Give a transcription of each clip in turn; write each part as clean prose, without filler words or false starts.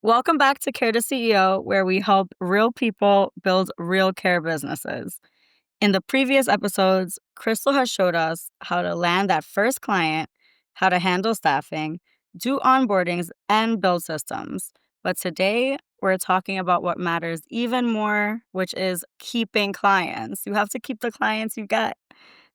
Welcome back to Care to CEO, where we help real people build real care businesses. In the previous episodes, Crystal has showed us how to land that first client, how to handle staffing, do onboardings, and build systems. But today, we're talking about what matters even more, which is keeping clients. You have to keep the clients you get.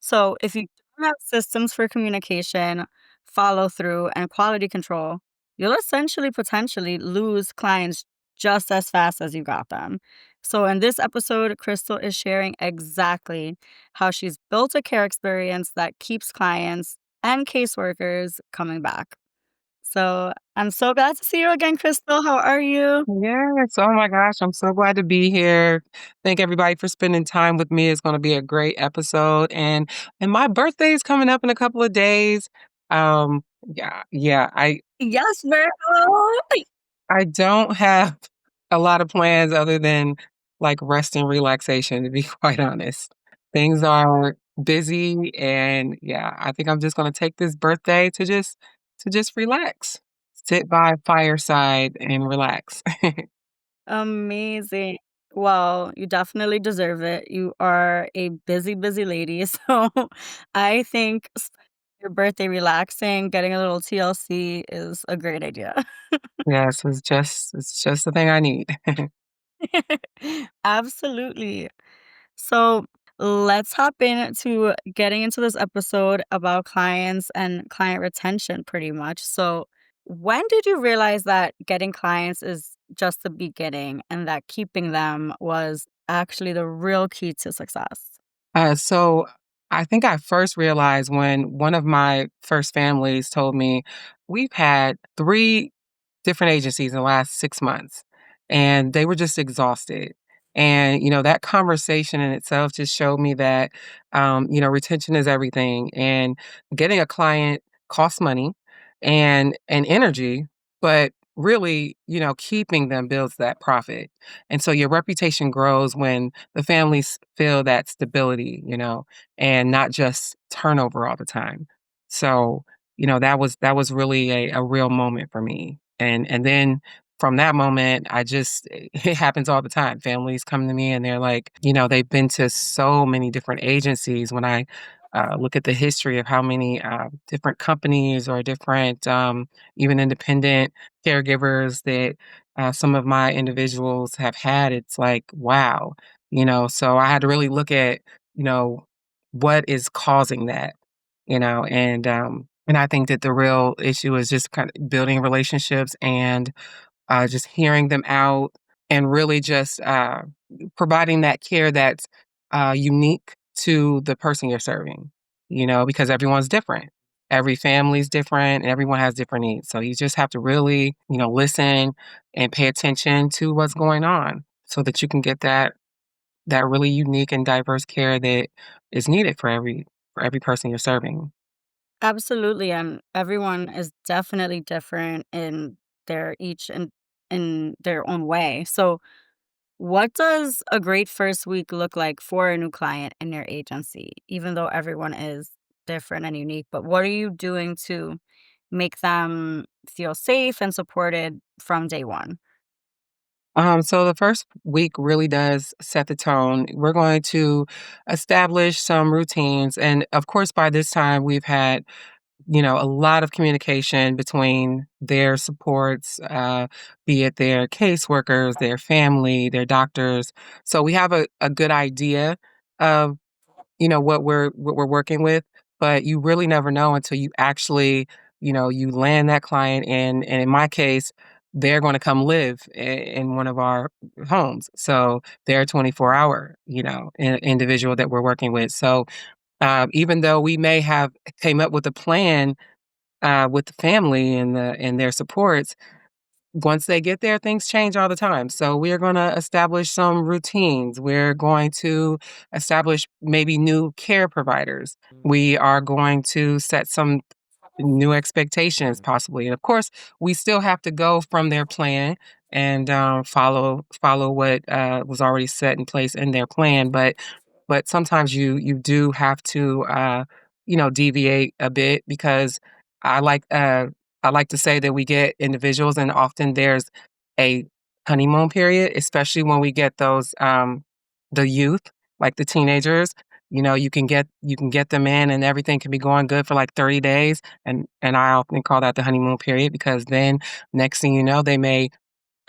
So if you don't have systems for communication, follow through, and quality control, you'll essentially potentially lose clients just as fast as you got them. So in this episode, Crystal is sharing exactly how she's built a care experience that keeps clients and caseworkers coming back. So I'm so glad to see you again, Crystal. How are you? Yes. Oh my gosh, I'm so glad to be here. Thank everybody for spending time with me. It's going to be a great episode, and my birthday is coming up in a couple of days. Yeah. Yes, Virgo. I don't have a lot of plans other than like rest and relaxation, to be quite honest. Things are busy, and yeah, I think I'm just going to take this birthday to just relax. Sit by a fireside and relax. Amazing. Well, you definitely deserve it. You are a busy, busy lady. So I think your birthday relaxing, getting a little TLC is a great idea. Yes, it's just the thing I need. Absolutely. So let's hop into getting into this episode about clients and client retention pretty much. So when did you realize that getting clients is just the beginning and that keeping them was actually the real key to success? So I think I first realized when one of my first families told me, "We've had 3 different agencies in the last 6 months," and they were just exhausted. And, that conversation in itself just showed me that, retention is everything, and getting a client costs money and energy, but really, keeping them builds that profit. And so your reputation grows when the families feel that stability, and not just turnover all the time. So, that was really a real moment for me. And then from that moment, it happens all the time. Families come to me and they're like, they've been to so many different agencies. When I look at the history of how many different companies or different, even independent caregivers that some of my individuals have had, it's like, wow, so I had to really look at, you know, what is causing that, and I think that the real issue is just kind of building relationships and just hearing them out and really just providing that care that's unique to the person you're serving, because everyone's different. Every family's different and everyone has different needs. So you just have to really, listen and pay attention to what's going on so that you can get that really unique and diverse care that is needed for every person you're serving. Absolutely. And everyone is definitely different in their each in their own way. So what does a great first week look like for a new client in your agency? Even though everyone is different and unique, but what are you doing to make them feel safe and supported from day one? So the first week really does set the tone. We're going to establish some routines. And of course, by this time, we've had, a lot of communication between their supports, be it their caseworkers, their family, their doctors. So we have a good idea of what we're working with, but you really never know until you actually, you land that client and in my case, they're going to come live in one of our homes. So they're a 24-hour, individual that we're working with. So even though we may have came up with a plan with the family and their supports, once they get there, things change all the time. So we are going to establish some routines. We're going to establish maybe new care providers. We are going to set some new expectations, possibly. And of course, we still have to go from their plan and follow what was already set in place in their plan. But sometimes you do have to deviate a bit because I like uh, I like to say that we get individuals, and often there's a honeymoon period, especially when we get those, the youth, like the teenagers. You can get them in and everything can be going good for like 30 days, and I often call that the honeymoon period because then next thing you know, they may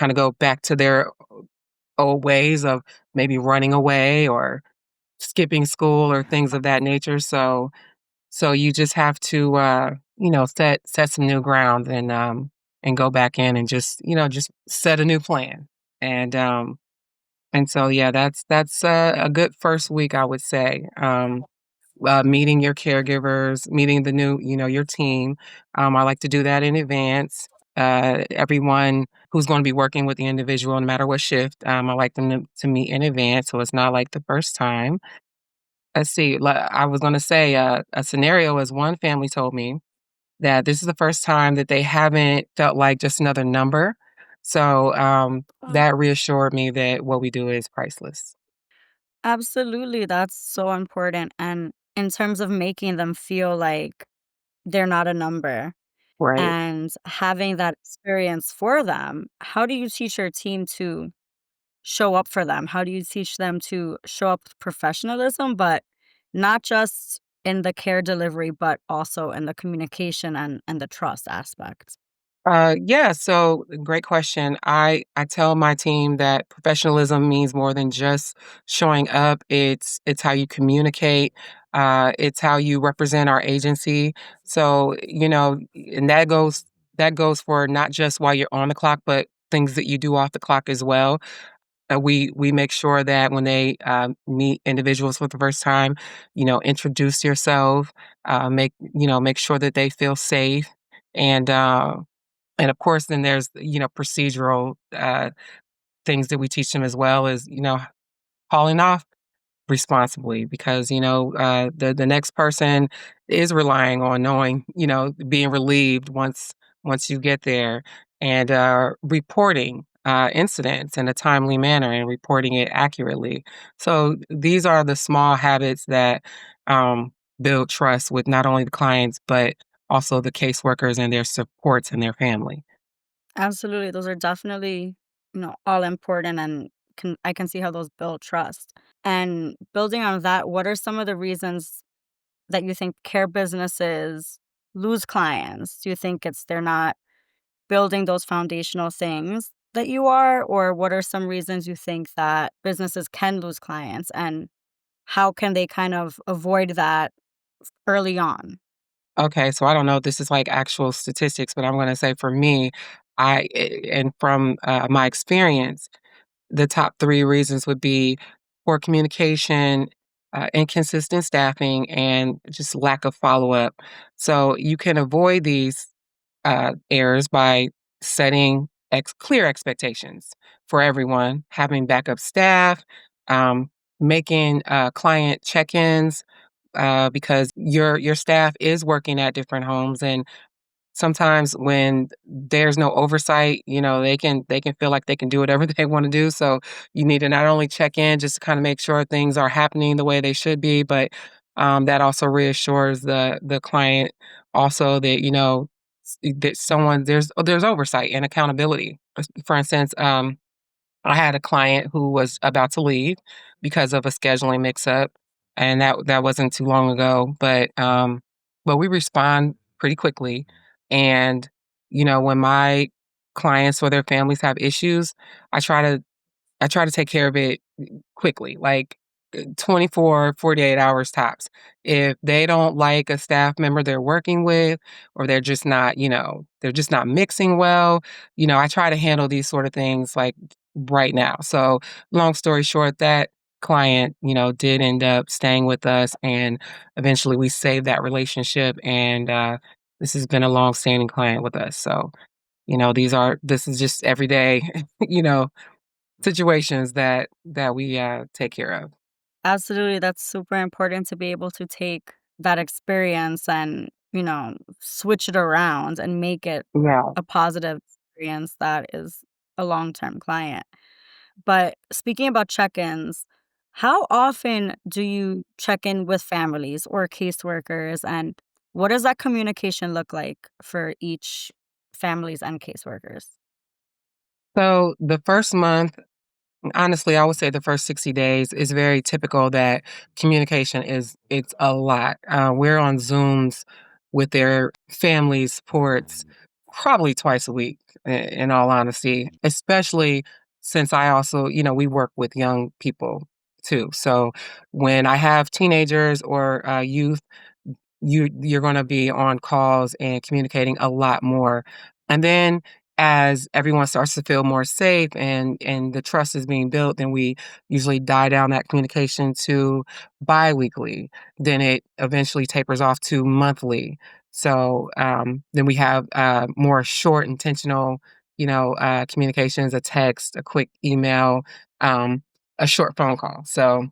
kinda go back to their old ways of maybe running away or skipping school or things of that nature, so you just have to, set some new ground and go back in and just set a new plan, and, um and so, yeah, that's a good first week, I would say, meeting your caregivers, meeting your team. I like to do that in advance. Everyone who's going to be working with the individual, no matter what shift, I like them to meet in advance, so it's not like the first time. Let's see. I was going to say a scenario is one family told me that this is the first time that they haven't felt like just another number. So that reassured me that what we do is priceless. Absolutely, that's so important, and in terms of making them feel like they're not a number Right. and having that experience for them, how do you teach your team to show up for them? How do you teach them to show up with professionalism, but not just in the care delivery, but also in the communication and the trust aspect? Yeah, so great question. I tell my team that professionalism means more than just showing up. It's how you communicate. It's how you represent our agency. So, and that goes for not just while you're on the clock, but things that you do off the clock as well. We make sure that when they meet individuals for the first time, introduce yourself, make sure that they feel safe, and and of course, then there's, procedural, things that we teach them as well as, hauling off responsibly because, the next person is relying on knowing, being relieved once you get there and, reporting, incidents in a timely manner and reporting it accurately. So these are the small habits that, build trust with not only the clients, but also the caseworkers and their supports and their family. Absolutely, those are definitely, all important and I can see how those build trust. And building on that, what are some of the reasons that you think care businesses lose clients? Do you think it's they're not building those foundational things that you are, or what are some reasons you think that businesses can lose clients, and how can they kind of avoid that early on? Okay, so I don't know if this is like actual statistics, but I'm gonna say for me, and from my experience, the top 3 reasons would be poor communication, inconsistent staffing, and just lack of follow-up. So you can avoid these errors by setting clear expectations for everyone, having backup staff, um, making client check-ins because your staff is working at different homes, and sometimes when there's no oversight, they can feel like they can do whatever they want to do. So you need to not only check in just to kind of make sure things are happening the way they should be, but that also reassures the client also that that someone there's oversight and accountability. For instance, I had a client who was about to leave because of a scheduling mix-up, and that wasn't too long ago, but we respond pretty quickly, and, when my clients or their families have issues, I try to I try to take care of it quickly, like, 24, 48 hours tops. If they don't like a staff member they're working with or they're just not mixing well, I try to handle these sort of things, like, right now. So, long story short, that client, did end up staying with us, and eventually we saved that relationship, and, this has been a long-standing client with us. So, this is just everyday, you know, situations that we, take care of. Absolutely, that's super important to be able to take that experience and, switch it around and make it Yeah. a positive experience that is a long-term client. But speaking about check-ins, how often do you check in with families or caseworkers, and what does that communication look like for each families and caseworkers? So the first month, honestly, I would say the first 60 days is very typical that communication it's a lot. We're on Zooms with their family supports probably twice a week, in all honesty, especially since I also, we work with young people too. So when I have teenagers or youth, you're gonna be on calls and communicating a lot more. And then as everyone starts to feel more safe and the trust is being built, then we usually die down that communication to biweekly. Then it eventually tapers off to monthly. So then we have more short, intentional, communications, a text, a quick email, um, a short phone call. So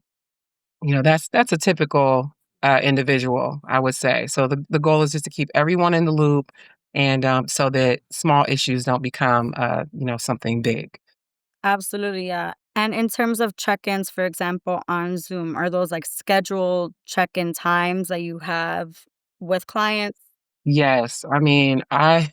that's a typical, individual, I would say. So the goal is just to keep everyone in the loop and, so that small issues don't become, something big. Absolutely, yeah. And in terms of check-ins, for example, on Zoom, are those like scheduled check-in times that you have with clients? Yes, I mean, I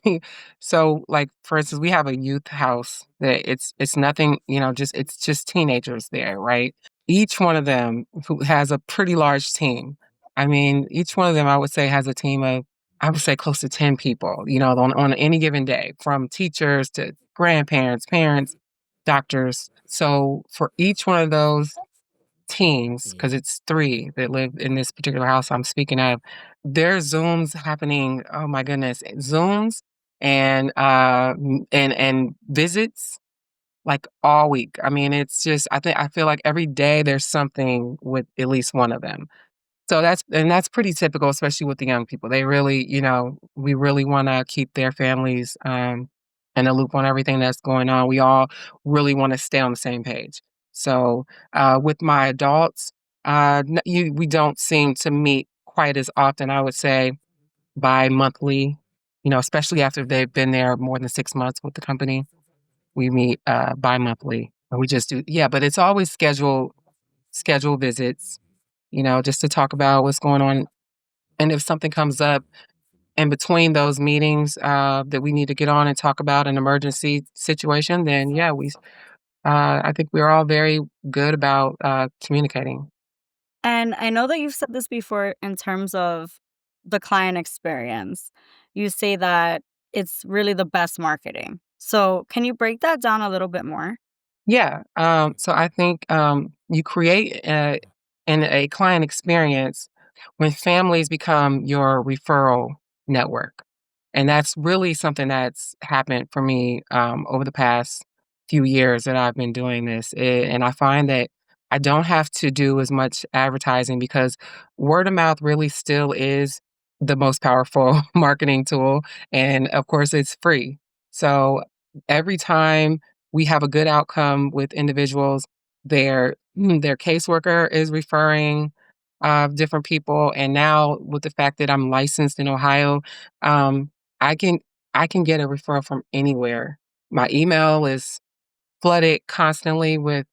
so, like, for instance, we have a youth house that it's nothing, just it's just teenagers there, right? Each one of them who has a pretty large team. I mean, each one of them, I would say, has a team of, I would say, close to 10 people, on any given day, from teachers to grandparents, parents, doctors. So, for each one of those teams, because it's 3 that live in this particular house I'm speaking of, there's Zooms happening, oh my goodness, Zooms and visits, like, all week. I mean, it's just I feel like every day there's something with at least one of them. So that's pretty typical, especially with the young people. They really, we really wanna keep their families, in the loop on everything that's going on. We all really wanna stay on the same page. So, with my adults, n you we don't seem to meet quite as often, I would say bi-monthly, especially after they've been there more than 6 months with the company. We meet, bi-monthly, and we just do, yeah, but it's always scheduled visits, just to talk about what's going on. And if something comes up in between those meetings, that we need to get on and talk about an emergency situation, then yeah, I think we're all very good about communicating. And I know that you've said this before in terms of the client experience. You say that it's really the best marketing. So, can you break that down a little bit more? Yeah. So I think you create a client experience when families become your referral network. And that's really something that's happened for me over the past few years that I've been doing this. And I find that I don't have to do as much advertising because word of mouth really still is the most powerful marketing tool. And of course, it's free. So every time we have a good outcome with individuals, their caseworker is referring different people, and now with the fact that I'm licensed in Ohio, um, I can I can get a referral from anywhere. My email is flooded constantly with,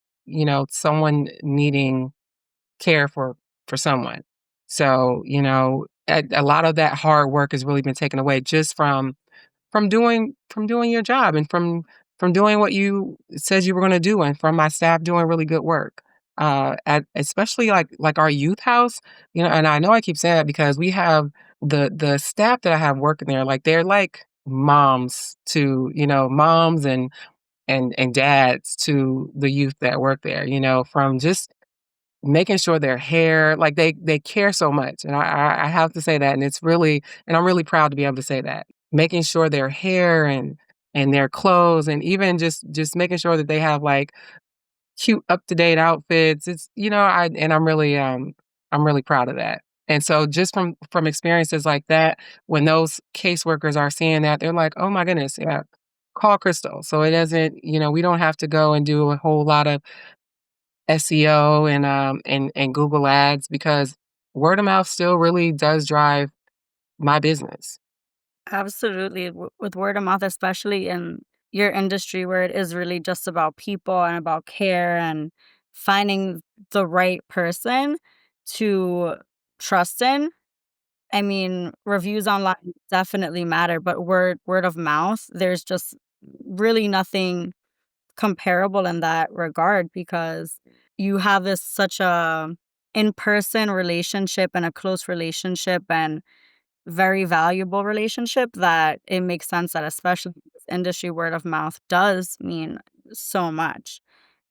someone needing care for someone. So, a lot of that hard work has really been taken away just from doing your job and from doing what you said you were gonna do and from my staff doing really good work. At especially like our youth house, and I know I keep saying that because we have the staff that I have working there, like, they're like moms to, moms and dads to the youth that work there, from just making sure their hair, like, they care so much, and I have to say that, and I'm really proud to be able to say that. Making sure their hair and their clothes and even just making sure that they have, like, cute up to date outfits. It's I and I'm really proud of that. And so just from experiences like that, when those caseworkers are seeing that, they're like, "Oh my goodness, yeah, call Crystal." So it doesn't, we don't have to go and do a whole lot of SEO and Google Ads because word of mouth still really does drive my business. Absolutely. With word of mouth, especially in your industry where it is really just about people and about care and finding the right person to trust in. I mean, reviews online definitely matter, but word of mouth, there's just really nothing comparable in that regard because you have this such a in-person relationship and a close relationship and very valuable relationship that it makes sense that especially in this industry, word of mouth does mean so much.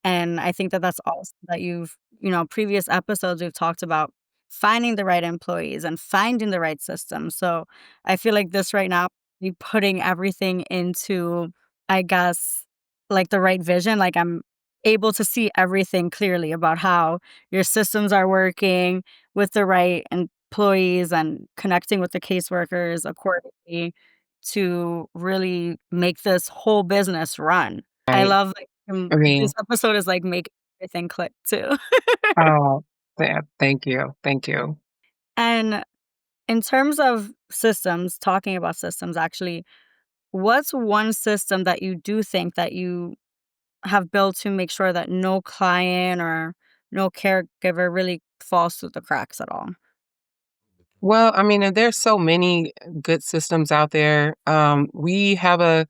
And I think that that's awesome that previous episodes we've talked about finding the right employees and finding the right system. So I feel like this right now, you putting everything into, I guess, like the right vision. Like I'm able to see everything clearly about how your systems are working with the right employees and connecting with the caseworkers accordingly to really make this whole business run. I Right. love, I this mean, episode is, like, making everything click too. oh, yeah, thank you, thank you. And in terms of systems, talking about systems, actually, what's one system that you do think that you have built to make sure that no client or no caregiver really falls through the cracks at all? Well, I mean, and there's so many good systems out there. We have a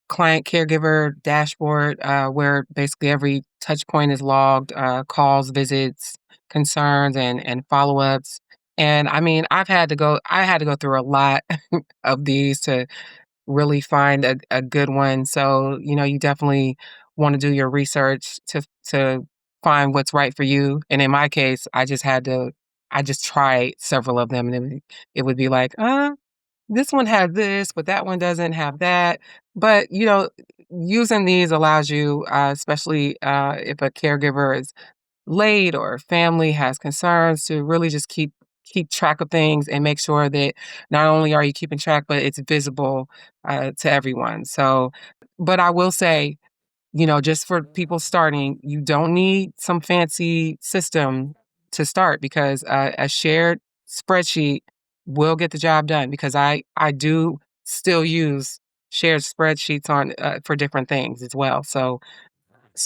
client caregiver dashboard where basically every touch point is logged, calls, visits, concerns, and follow ups. And I mean, I had to go through a lot of these to really find a good one. So, you know, you definitely want to do your research to find what's right for you. And in my case, I just tried several of them and it would be like, this one has this, but that one doesn't have that. But, you know, using these allows you, especially if a caregiver is late or family has concerns, to really just keep track of things and make sure that not only are you keeping track, but it's visible to everyone. So, but I will say, you know, just for people starting, you don't need some fancy system to start because a shared spreadsheet will get the job done because I do still use shared spreadsheets on for different things as well. So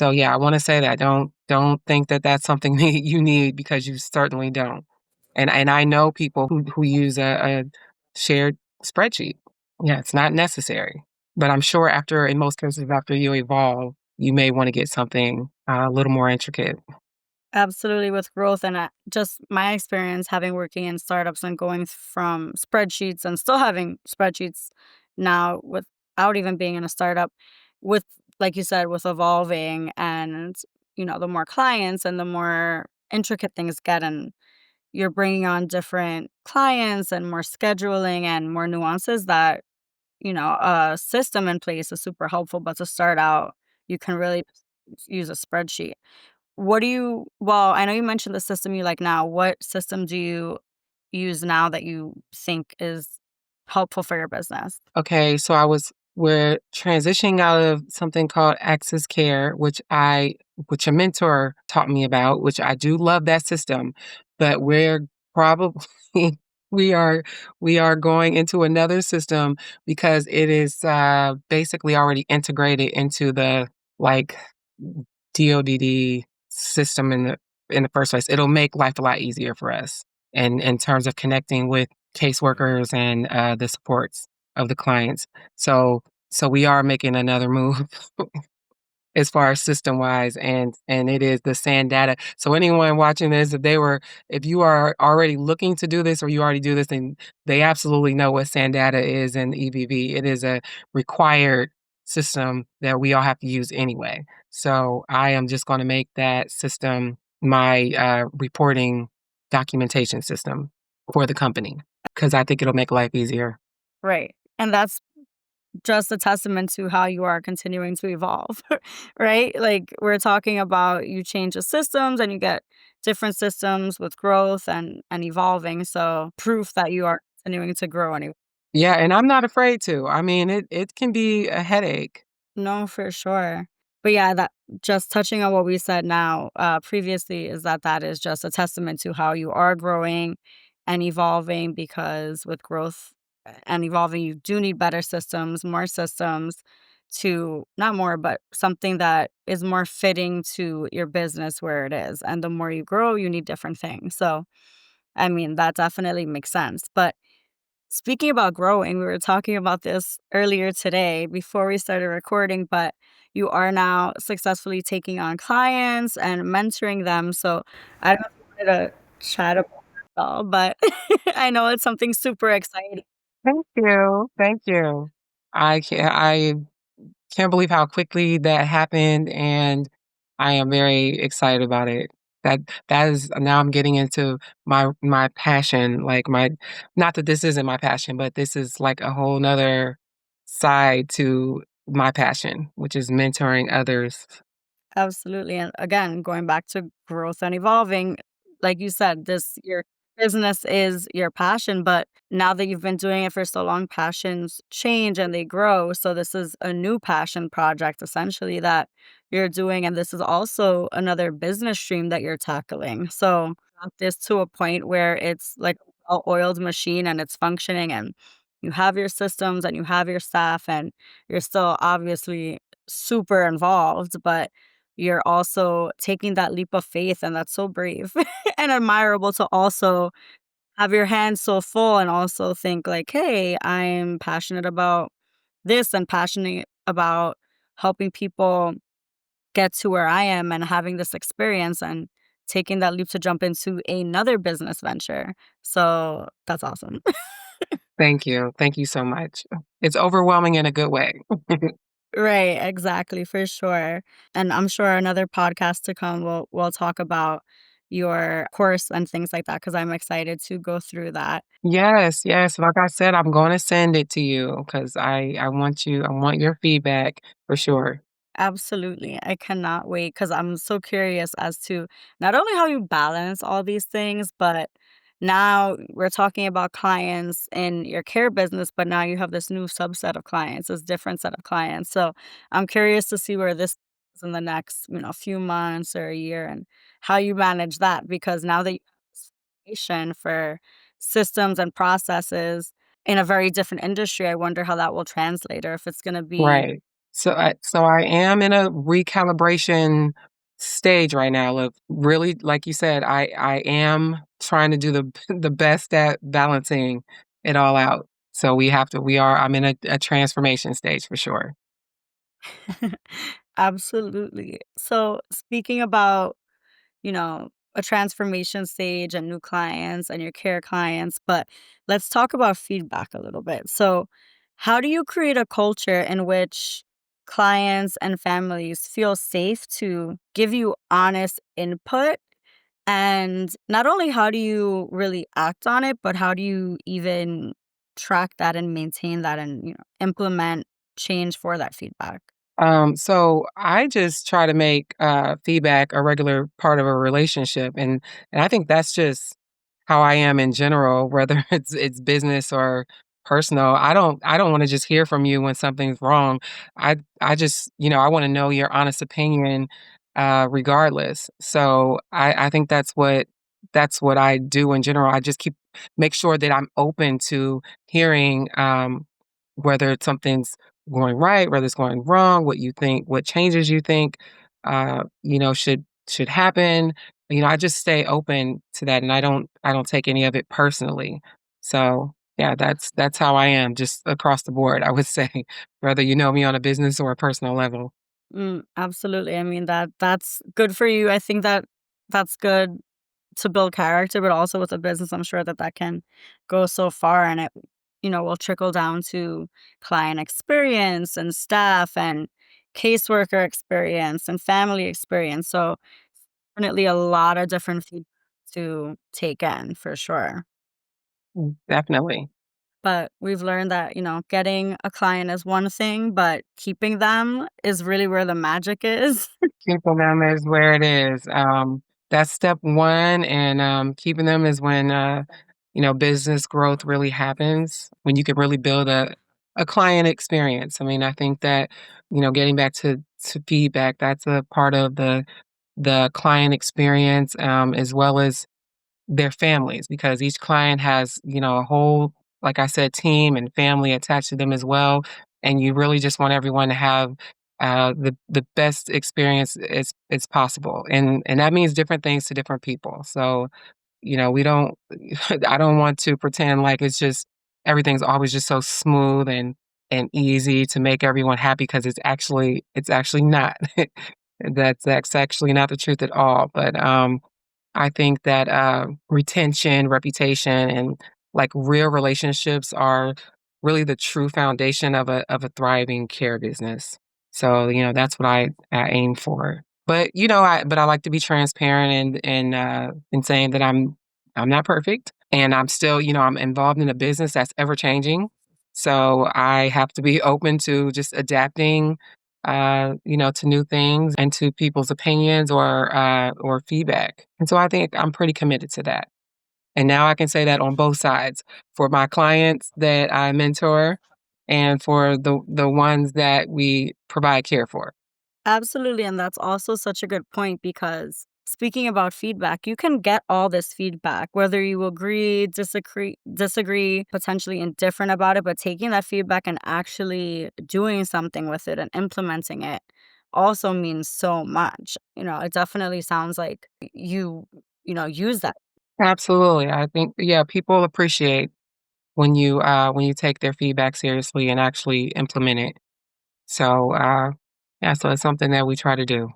yeah, I want to say that don't think that that's something that you need because you certainly don't. And I know people who use a shared spreadsheet. Yeah, it's not necessary. But I'm sure after in most cases after you evolve, you may want to get something a little more intricate. Absolutely, with growth and, just my experience having working in startups and going from spreadsheets and still having spreadsheets now without even being in a startup, with like you said, with evolving and, the more clients and the more intricate things get and you're bringing on different clients and more scheduling and more nuances that, a system in place is super helpful, but to start out, you can really use a spreadsheet. Well, I know you mentioned the system you like now. What system do you use now that you think is helpful for your business? Okay, so we're transitioning out of something called Access Care, which a mentor taught me about, which I do love that system, but we're probably we are we are going into another system because it is basically already integrated into the like DODD system in the first place. It'll make life a lot easier for us in terms of connecting with caseworkers and the supports of the clients. So so we are making another move as far as system wise and it is the sand data. So anyone watching this, if you are already looking to do this or you already do this, then they absolutely know what sand data is and EVV. It is a required system that we all have to use anyway. So I am just going to make that system my reporting documentation system for the company because I think it'll make life easier. Right. And that's just a testament to how you are continuing to evolve, right? Like we're talking about you change the systems and you get different systems with growth and evolving. So proof that you are continuing to grow anyway. Yeah, and I'm not afraid to. I mean, it can be a headache. No, for sure. But yeah, that just touching on what we said now, previously is that is just a testament to how you are growing and evolving because with growth and evolving, you do need better systems, more systems to not more, but something that is more fitting to your business where it is. And the more you grow, you need different things. So, I mean, that definitely makes sense. But Speaking about growing, we were talking about this earlier today before we started recording, but you are now successfully taking on clients and mentoring them. So I don't know if you wanted to chat about that at all, but I know it's something super exciting. Thank you, thank you. I can't believe how quickly that happened, and I am very excited about it. That that is now I'm getting into my passion, like, my not that this isn't my passion, but this is, like, a whole 'nother side to my passion, which is mentoring others. Absolutely, and again, going back to growth and evolving, like you said, this your business is your passion, but now that you've been doing it for so long, passions change and they grow, so this is a new passion project essentially that you're doing, and this is also another business stream that you're tackling, so got this to a point where it's like a oiled machine and it's functioning, and you have your systems and you have your staff, and you're still obviously super involved, but you're also taking that leap of faith, and that's so brave and admirable to also have your hands so full and also think like, "Hey, I'm passionate about this and passionate about helping people get to where I am and having this experience and taking that leap to jump into another business venture." So, that's awesome. Thank you so much. It's overwhelming in a good way. Right, exactly, for sure. And I'm sure another podcast to come will talk about your course and things like that because 'cause I'm excited to go through that. Yes, yes, like I said, I'm gonna send it to you because I want your feedback for sure. Absolutely. I cannot wait because I'm so curious as to not only how you balance all these things, but now we're talking about clients in your care business, but now you have this new subset of clients, this different set of clients. So I'm curious to see where this is in the next, few months or a year and how you manage that because now that you have this foundation for systems and processes in a very different industry, I wonder how that will translate or if it's going to be. Right. So I am in a recalibration stage right now of really, like you said, I am trying to do the the best at balancing it all out. So I'm in a transformation stage for sure. Absolutely. So, speaking about, a transformation stage and new clients and your care clients, but let's talk about feedback a little bit. So, how do you create a culture in which clients and families feel safe to give you honest input? And not only how do you really act on it, but how do you even track that and maintain that and, implement change for that feedback? So I just try to make feedback a regular part of a relationship, and I think that's just how I am in general, whether it's business or personal. I don't want to just hear from you when something's wrong. I just I want to know your honest opinion, regardless. So I think that's what I do in general. I just make sure that I'm open to hearing whether something's going right, whether it's going wrong, what you think, what changes you think, should happen. I just stay open to that, and I don't take any of it personally. So yeah, that's how I am, just across the board. I would say, whether you know me on a business or a personal level. Absolutely. I mean that's good for you. I think that that's good to build character, but also with a business, I'm sure that that can go so far, and it, will trickle down to client experience and staff and caseworker experience and family experience. So definitely a lot of different feedback to take in for sure. Definitely. But we've learned that, getting a client is one thing, but keeping them is really where the magic is. Keeping them is where it is. That's step one, and keeping them is when business growth really happens. When you can really build a client experience. I mean, I think that getting back to feedback, that's a part of the client experience, as well as their families, because each client has, a whole, like I said, team and family attached to them as well. And you really just want everyone to have the best experience as possible. And that means different things to different people. So, we don't I don't want to pretend like it's just everything's always just so smooth and easy to make everyone happy because it's actually not. That's actually not the truth at all. But I think that retention, reputation, and like real relationships are really the true foundation of a thriving care business. So that's what I aim for. But I like to be transparent and saying that I'm not perfect and I'm still I'm involved in a business that's ever changing. So I have to be open to just adapting to new things and to people's opinions or feedback. And so I think I'm pretty committed to that. And now I can say that on both sides for my clients that I mentor and for the ones that we provide care for. Absolutely, and that's also such a good point because speaking about feedback, you can get all this feedback, whether you agree, disagree, potentially indifferent about it, but taking that feedback and actually doing something with it and implementing it also means so much. It definitely sounds like use that. Absolutely. I think yeah, people appreciate when you take their feedback seriously and actually implement it. So yeah, so it's something that we try to do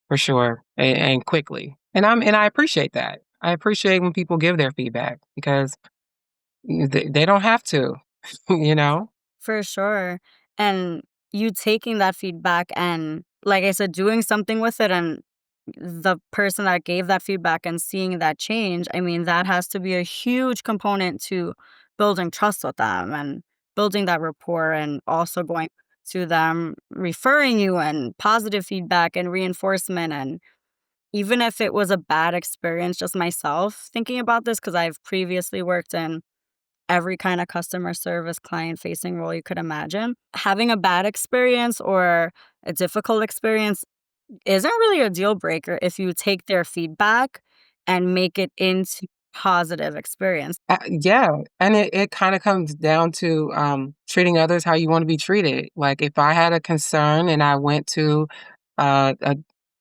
for sure and quickly. And I appreciate that. I appreciate when people give their feedback because they don't have to, you know? For sure. And you taking that feedback and, like I said, doing something with it and the person that gave that feedback and seeing that change, I mean, that has to be a huge component to building trust with them and building that rapport and also going to them referring you and positive feedback and reinforcement. And even if it was a bad experience, just myself thinking about this, because I've previously worked in every kind of customer service, client facing role you could imagine. Having a bad experience or a difficult experience isn't really a deal breaker if you take their feedback and make it into positive experience. Yeah, and it kind of comes down to treating others how you want to be treated. Like if I had a concern and I went to a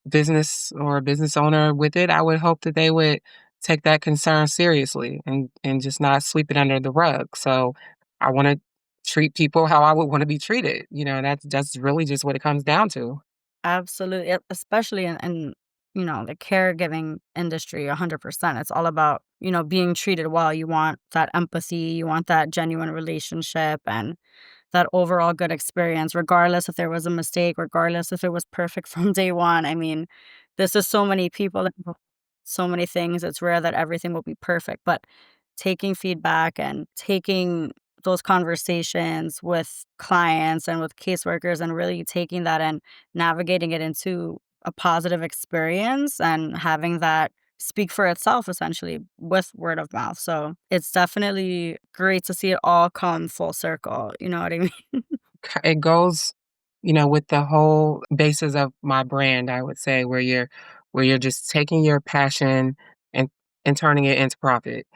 business or a business owner with it, I would hope that they would take that concern seriously and just not sweep it under the rug. So I want to treat people how I would want to be treated. That's really just what it comes down to. Absolutely, especially in the caregiving industry, 100%. It's all about, being treated well. You want that empathy, you want that genuine relationship and that overall good experience, regardless if there was a mistake, regardless if it was perfect from day one. I mean, this is so many people, so many things. It's rare that everything will be perfect, but taking feedback and taking those conversations with clients and with caseworkers and really taking that and navigating it into a positive experience and having that speak for itself essentially with word of mouth. So it's definitely great to see it all come full circle. You know what I mean? It goes, with the whole basis of my brand, I would say, where you're just taking your passion and and turning it into profit.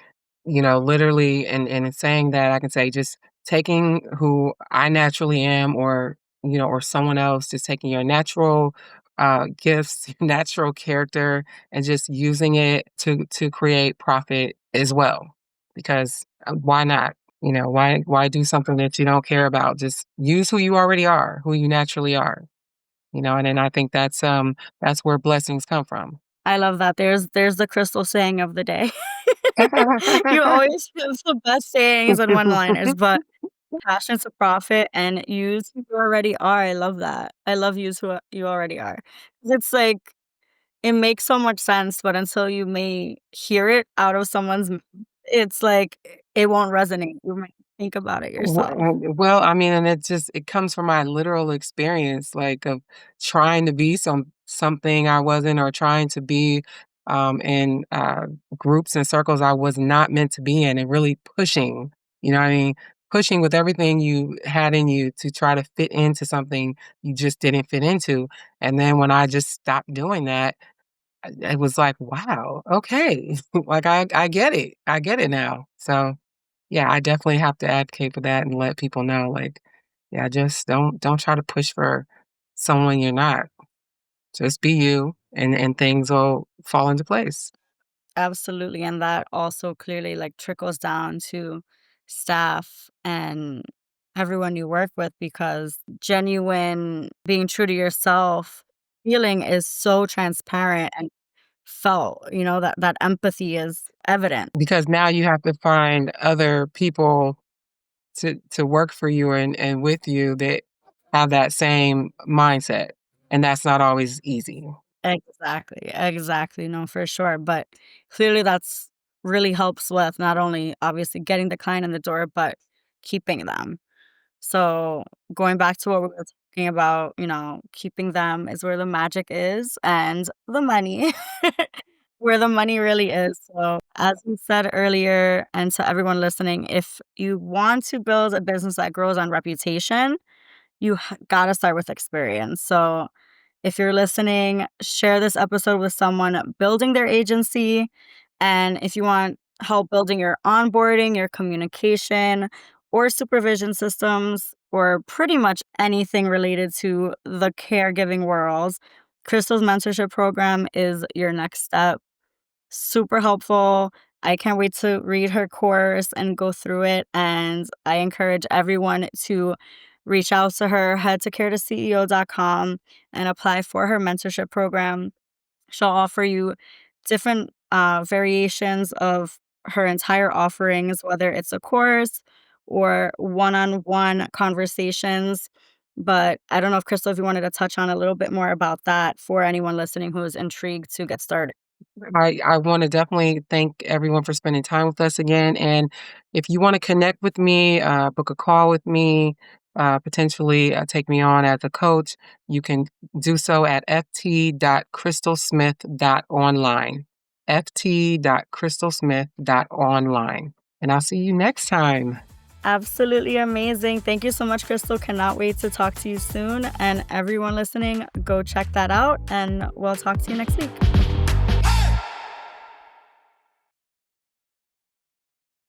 Literally, and in saying that, I can say just taking who I naturally am, or someone else, just taking your natural gifts, natural character, and just using it to create profit as well. Because why not? Why do something that you don't care about? Just use who you already are, who you naturally are. And then I think that's where blessings come from. I love that. There's the crystal saying of the day. You always have the best sayings and one-liners, but passion to profit and use who you already are. I love that. I love use who you already are. It's like it makes so much sense, but until you may hear it out of someone's mouth, it's like it won't resonate. You might think about it yourself. Well, I mean, and it comes from my literal experience, like of trying to be something I wasn't, or trying to be in groups and circles I was not meant to be in, and really pushing. What I mean? Pushing with everything you had in you to try to fit into something you just didn't fit into. And then when I just stopped doing that, it was like, wow, okay, like I get it, I get it now. So yeah, I definitely have to advocate for that and let people know, like, yeah, just don't try to push for someone you're not. Just be you and things will fall into place. Absolutely, and that also clearly, like, trickles down to staff and everyone you work with, because genuine being true to yourself feeling is so transparent and felt, that empathy is evident. Because now you have to find other people to work for you and with you that have that same mindset, and that's not always easy. Exactly, exactly, no, for sure, but clearly that's really helps with not only obviously getting the client in the door, but keeping them. So, going back to what we were talking about, keeping them is where the magic is, and the money, where the money really is. So, as we said earlier, and to everyone listening, if you want to build a business that grows on reputation, you gotta start with experience. So, if you're listening, share this episode with someone building their agency. And if you want help building your onboarding, your communication, or supervision systems, or pretty much anything related to the caregiving world, Crystal's mentorship program is your next step. Super helpful. I can't wait to read her course and go through it. And I encourage everyone to reach out to her, head to caretoceo.com and apply for her mentorship program. She'll offer you different variations of her entire offerings, whether it's a course or one on one conversations. But I don't know if Crystal, if you wanted to touch on a little bit more about that for anyone listening who is intrigued to get started. I wanna definitely thank everyone for spending time with us again, and if you wanna connect with me, book a call with me, potentially, take me on as a coach, you can do so at ft.crystalsmith.online, ft.crystalsmith.online, and I'll see you next time. Absolutely amazing. Thank you so much, Crystal. Cannot wait to talk to you soon. And everyone listening, go check that out, and we'll talk to you next week.